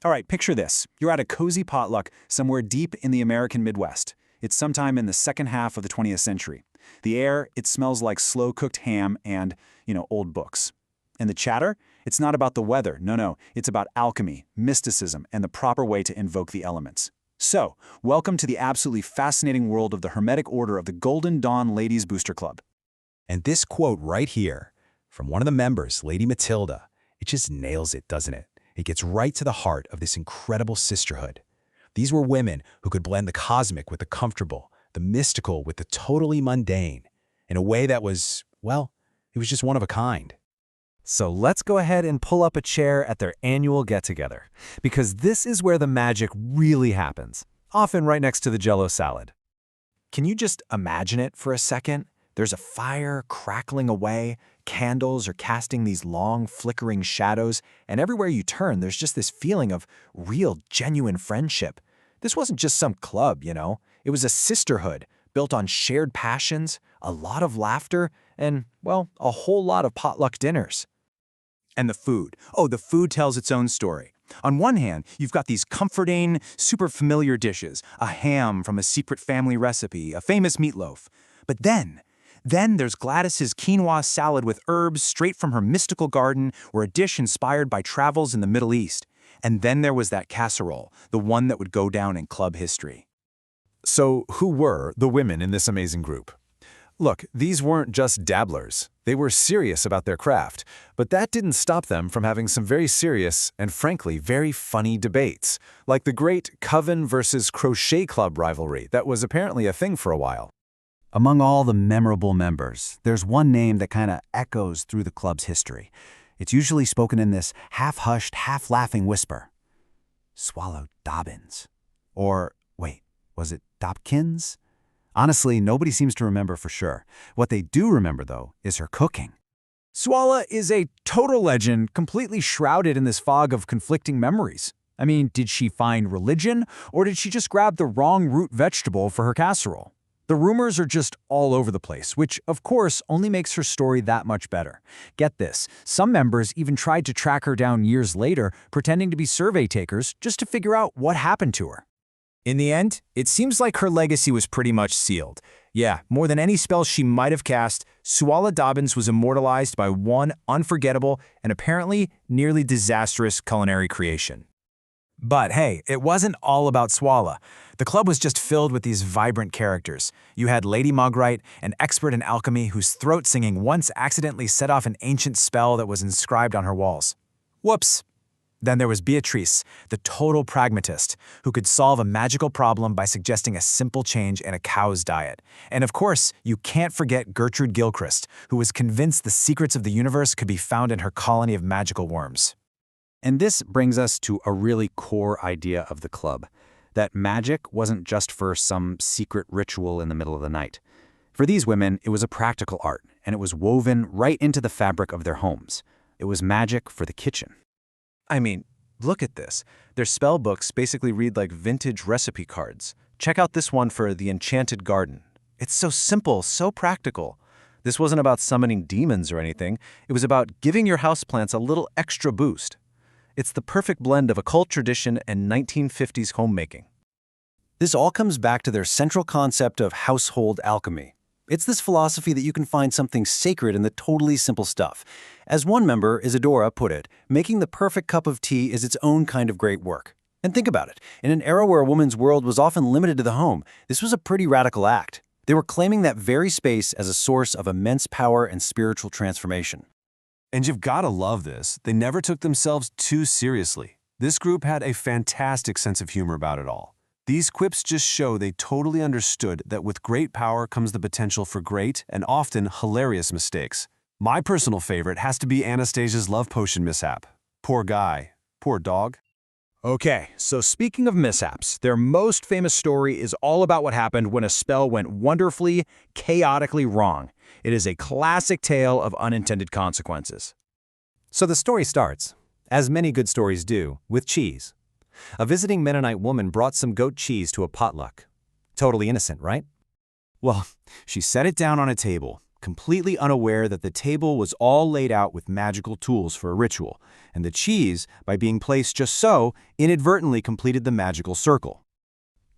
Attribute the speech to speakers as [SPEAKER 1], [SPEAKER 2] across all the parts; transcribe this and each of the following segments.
[SPEAKER 1] All right, picture this. You're at a cozy potluck somewhere deep in the American Midwest. It's sometime in the second half of the 20th century. The air, it smells like slow-cooked ham and, old books. And the chatter? It's not about the weather. No. It's about alchemy, mysticism, and the proper way to invoke the elements. So, welcome to the absolutely fascinating world of the Hermetic Order of the Golden Dawn Ladies Booster Club.
[SPEAKER 2] And this quote right here, from one of the members, Lady Matilda, it just nails it, doesn't it? It gets right to the heart of this incredible sisterhood. These were women who could blend the cosmic with the comfortable, the mystical with the totally mundane, in a way that was, well, it was just one of a kind.
[SPEAKER 3] So let's go ahead and pull up a chair at their annual get-together, because this is where the magic really happens, often right next to the Jell-O salad. Can you just imagine it for a second? There's a fire crackling away, candles are casting these long, flickering shadows, and everywhere you turn, there's just this feeling of real, genuine friendship. This wasn't just some club, It was a sisterhood built on shared passions, a lot of laughter, and, well, a whole lot of potluck dinners.
[SPEAKER 1] And the food. Oh, the food tells its own story. On one hand, you've got these comforting, super familiar dishes, a ham from a secret family recipe, a famous meatloaf. But then there's Gladys's quinoa salad with herbs straight from her mystical garden, or a dish inspired by travels in the Middle East. And then there was that casserole, the one that would go down in club history.
[SPEAKER 3] So who were the women in this amazing group? Look, these weren't just dabblers. They were serious about their craft, but that didn't stop them from having some very serious and, frankly, very funny debates, like the great Coven versus Crochet Club rivalry that was apparently a thing for a while.
[SPEAKER 4] Among all the memorable members, there's one name that kind of echoes through the club's history. It's usually spoken in this half-hushed, half-laughing whisper. Swallow Dobbins. Or, wait, was it Dobkins? Honestly, nobody seems to remember for sure. What they do remember, though, is her cooking.
[SPEAKER 1] Swalla is a total legend, completely shrouded in this fog of conflicting memories. I mean, did she find religion, or did she just grab the wrong root vegetable for her casserole? The rumors are just all over the place, which, of course, only makes her story that much better. Get this, some members even tried to track her down years later, pretending to be survey takers, just to figure out what happened to her. In the end, it seems like her legacy was pretty much sealed. Yeah, more than any spell she might have cast, Swalla Dobbins was immortalized by one unforgettable and apparently nearly disastrous culinary creation. But hey, it wasn't all about Swalla. The club was just filled with these vibrant characters. You had Lady Mugwright, an expert in alchemy whose throat singing once accidentally set off an ancient spell that was inscribed on her walls. Whoops. Then there was Beatrice, the total pragmatist, who could solve a magical problem by suggesting a simple change in a cow's diet. And of course, you can't forget Gertrude Gilchrist, who was convinced the secrets of the universe could be found in her colony of magical worms.
[SPEAKER 4] And this brings us to a really core idea of the club, that magic wasn't just for some secret ritual in the middle of the night. For these women, it was a practical art, and it was woven right into the fabric of their homes. It was magic for the kitchen.
[SPEAKER 3] I mean, look at this. Their spell books basically read like vintage recipe cards. Check out this one for the Enchanted Garden. It's so simple, so practical. This wasn't about summoning demons or anything. It was about giving your houseplants a little extra boost. It's the perfect blend of occult tradition and 1950s homemaking.
[SPEAKER 4] This all comes back to their central concept of household alchemy. It's this philosophy that you can find something sacred in the totally simple stuff. As one member, Isadora, put it, making the perfect cup of tea is its own kind of great work. And think about it. In an era where a woman's world was often limited to the home, this was a pretty radical act. They were claiming that very space as a source of immense power and spiritual transformation.
[SPEAKER 5] And you've got to love this. They never took themselves too seriously. This group had a fantastic sense of humor about it all. These quips just show they totally understood that with great power comes the potential for great and often hilarious mistakes. My personal favorite has to be Anastasia's love potion mishap. Poor guy. Poor dog.
[SPEAKER 1] Okay, so speaking of mishaps, their most famous story is all about what happened when a spell went wonderfully, chaotically wrong. It is a classic tale of unintended consequences.
[SPEAKER 3] So the story starts, as many good stories do, with cheese. A visiting Mennonite woman brought some goat cheese to a potluck. Totally innocent, right? Well, she set it down on a table, completely unaware that the table was all laid out with magical tools for a ritual, and the cheese, by being placed just so, inadvertently completed the magical circle.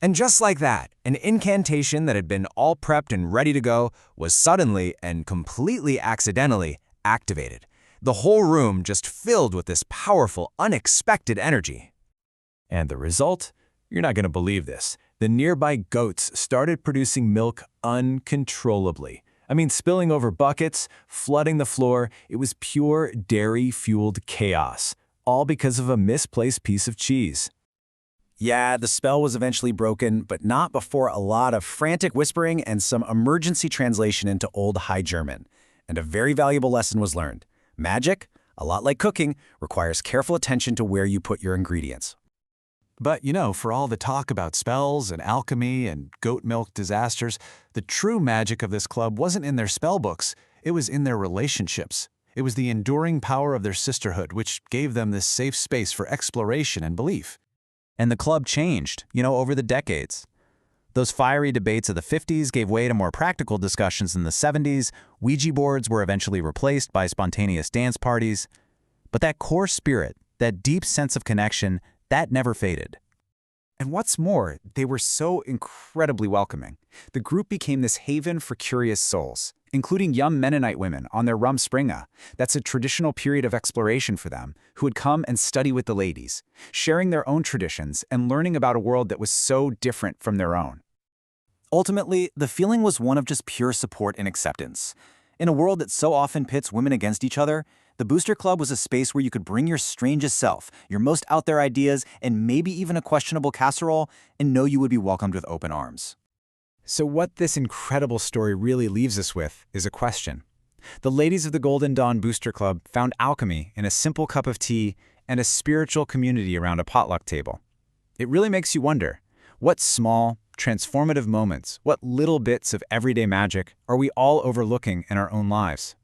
[SPEAKER 1] And just like that, an incantation that had been all prepped and ready to go was suddenly and completely accidentally activated. The whole room just filled with this powerful, unexpected energy. And the result? You're not going to believe this. The nearby goats started producing milk uncontrollably. I mean, spilling over buckets, flooding the floor. It was pure dairy-fueled chaos, all because of a misplaced piece of cheese.
[SPEAKER 4] Yeah, the spell was eventually broken, but not before a lot of frantic whispering and some emergency translation into Old High German. And a very valuable lesson was learned. Magic, a lot like cooking, requires careful attention to where you put your ingredients.
[SPEAKER 5] But, for all the talk about spells and alchemy and goat milk disasters, the true magic of this club wasn't in their spell books. It was in their relationships. It was the enduring power of their sisterhood, which gave them this safe space for exploration and belief.
[SPEAKER 1] And the club changed, over the decades. Those fiery debates of the 50s gave way to more practical discussions in the 70s. Ouija boards were eventually replaced by spontaneous dance parties. But that core spirit, that deep sense of connection, that never faded. And what's more, they were so incredibly welcoming. The group became this haven for curious souls, including young Mennonite women on their Rumspringa. That's a traditional period of exploration for them, who would come and study with the ladies, sharing their own traditions and learning about a world that was so different from their own.
[SPEAKER 4] Ultimately, the feeling was one of just pure support and acceptance. In a world that so often pits women against each other, the Booster Club was a space where you could bring your strangest self, your most out-there ideas, and maybe even a questionable casserole, and know you would be welcomed with open arms.
[SPEAKER 1] So what this incredible story really leaves us with is a question. The ladies of the Golden Dawn Booster Club found alchemy in a simple cup of tea and a spiritual community around a potluck table. It really makes you wonder, what small, transformative moments, what little bits of everyday magic are we all overlooking in our own lives?